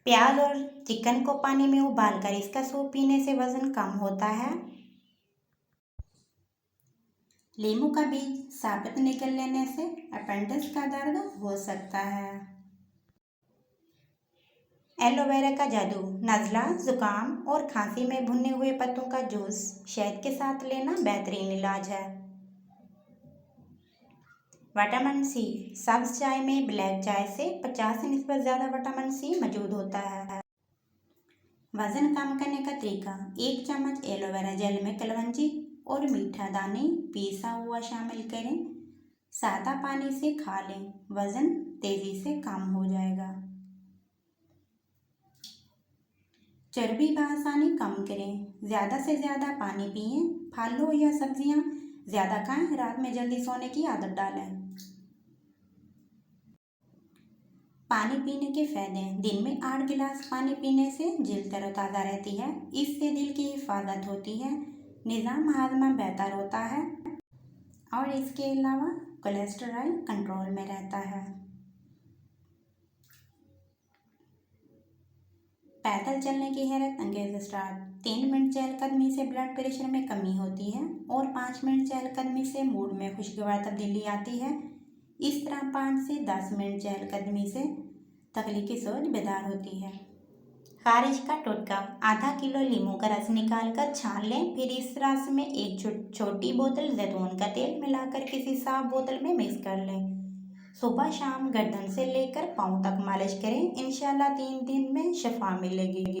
प्याज और चिकन को पानी में उबालकर इसका सूप पीने से वजन कम होता है। नींबू का बीज साबुत निकल लेने से अपेंडिक्स का दर्द हो सकता है। एलोवेरा का जादू, नज़ला, जुकाम और खांसी में भुने हुए पत्तों का जूस शहद के साथ लेना बेहतरीन इलाज है। विटामिन सी, सब्ज चाय में ब्लैक चाय से 50% ज़्यादा विटामिन सी मौजूद होता है। वजन कम करने का तरीका, 1 चम्मच एलोवेरा जेल में कलवंजी और मीठा दाने पिसा हुआ शामिल करें। सादा पानी से खा लें, वजन तेज़ी से कम हो जाएगा। चर्बी बआसानी कम करें, ज़्यादा से ज़्यादा पानी पिएं, फलों या सब्जियां ज़्यादा खाएं, रात में जल्दी सोने की आदत डालें। पानी पीने के फायदे, दिन में 8 गिलास पानी पीने से जल्द तरोताज़ा रहती है, इससे दिल की हिफाजत होती है, निज़ाम हाजमा बेहतर होता है और इसके अलावा कोलेस्ट्रॉल कंट्रोल में रहता है। पैदल चलने की हैरत अंगेज स्टार्ट, 3 मिनट चहलकदमी से ब्लड प्रेशर में कमी होती है और 5 मिनट चहलकदमी से मूड में खुशगवार तब्दीली आती है। इस तरह 5 से 10 मिनट चहलकदमी से तख्लीकी सोच बेदार होती है। खारिज का टोटका, आधा किलो लीमू का रस निकाल कर छान लें, फिर इस रस में एक छोटी बोतल जैतून का तेल मिलाकर किसी साफ बोतल में मिक्स कर लें। सुबह शाम गर्दन से लेकर पाँव तक मालिश करें, इंशाल्लाह 3 दिन में शफा मिलेगी।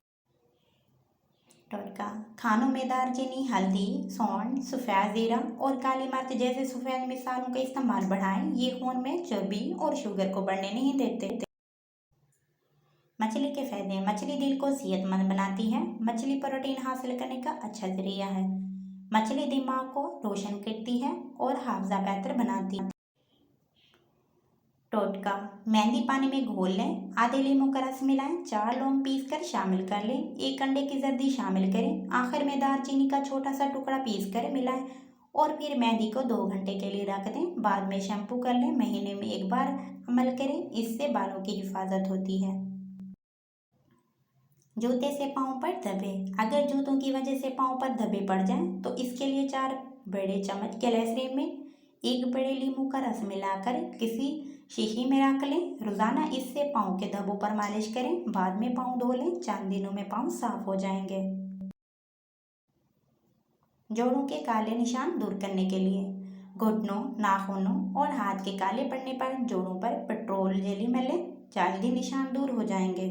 टोटका, खानों में दालचीनी, हल्दी, सौंठ, सफ़ेद जीरा और काली मिर्च जैसे सफ़ेद मिसालों का इस्तेमाल बढ़ाएं, ये खून में चर्बी और शुगर को बढ़ने नहीं देते। मछली के फायदे, मछली दिल को सेहतमंद बनाती है, मछली प्रोटीन हासिल करने का अच्छा जरिया है, मछली दिमाग को रोशन करती है और हाफजा बेहतर बनाती है। टोटका, मेहंदी पानी में घोल लें, आधे लीमू का रस मिलाएं, 4 लौंग पीस कर शामिल कर लें, 1 अंडे की जर्दी शामिल करें, आखिर में दालचीनी का छोटा सा टुकड़ा पीस कर मिलाएं और फिर मेहंदी को 2 घंटे के लिए रख दें, बाद में शैम्पू कर लें। महीने में 1 बार अमल करें, इससे बालों की हिफाजत होती है। जूते से पाँव पर धब्बे, अगर जूतों की वजह से पाँव पर धब्बे पड़ जाएं तो इसके लिए 4 बड़े चम्मच ग्लिसरीन में 1 बड़े लीमू का रस मिलाकर किसी शीशी में रख लें, रोज़ाना इससे पाँव के धब्बों पर मालिश करें, बाद में पाँव धो लें, 4 दिनों में पाँव साफ हो जाएंगे। जोड़ों के काले निशान दूर करने के लिए, घुटनों, नाखूनों और हाथ के काले पड़ने पर जोड़ों पर पेट्रोल जेली मलें, जालिदी निशान दूर हो जाएंगे।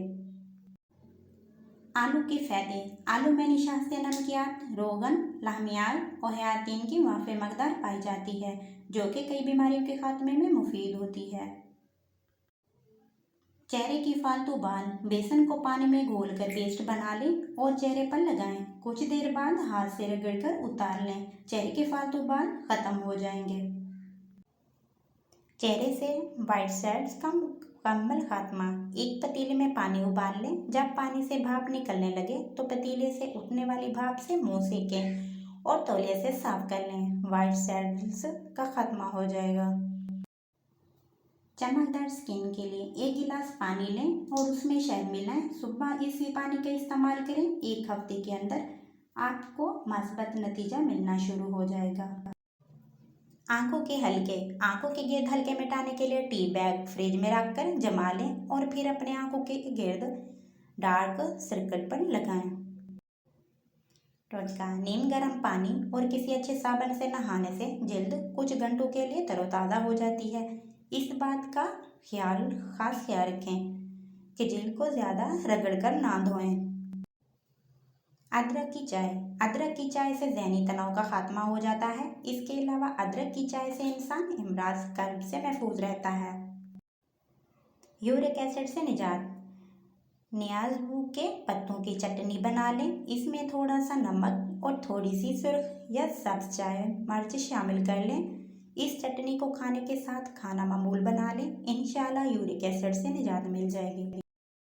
आलू के फायदे, आलू में निशास्त नमकियात, रोगन, लाहमियात और हयातीन की वाफ़े मकदार पाई जाती है, जो कि कई बीमारियों के खात्मे में मुफीद होती है। चेहरे की फालतू बाल, बेसन को पानी में घोलकर पेस्ट बना लें और चेहरे पर लगाएं, कुछ देर बाद हाथ से रगड़कर उतार लें, चेहरे के फालतू बाल खत्म हो जाएंगे। चेहरे से वाइट सेल्स का मुकम्मल खात्मा, एक पतीले में पानी उबाल लें, जब पानी से भाप निकलने लगे तो पतीले से उठने वाली भाप से मुंह सेकें और तौलिए से साफ कर लें, वाइट सेल्स का खात्मा हो जाएगा। चमकदार स्किन के लिए 1 गिलास पानी लें और उसमें शहद मिलाएं, सुबह इसी पानी का इस्तेमाल करें, 1 हफ्ते के अंदर आपको मस्बत नतीजा मिलना शुरू हो जाएगा। आंखों के हल्के, आंखों के गिर्द हल्के मिटाने के लिए टी बैग फ्रिज में रखकर जमा लें और फिर अपने आंखों के गिर्द डार्क सर्कल पर लगाएं। टोटका, नीम गर्म पानी और किसी अच्छे साबुन से नहाने से जल्द कुछ घंटों के लिए तरोताज़ा हो जाती है। इस बात का खास ख्याल रखें कि जल्द को ज़्यादा रगड़कर ना धोएं। अदरक की चाय, अदरक की चाय से ज़हनी तनाव का खात्मा हो जाता है, इसके अलावा अदरक की चाय से इंसान अमराज कर्ब से महफूज रहता है। यूरिक एसिड से निजात, न्याज़बू के पत्तों की चटनी बना लें, इसमें थोड़ा सा नमक और थोड़ी सी सुर्ख या सब्ज चाय मिर्च शामिल कर लें, इस चटनी को खाने के साथ खाना मामूल बना लें, इंशाल्लाह यूरिक एसिड से निजात मिल जाएगी।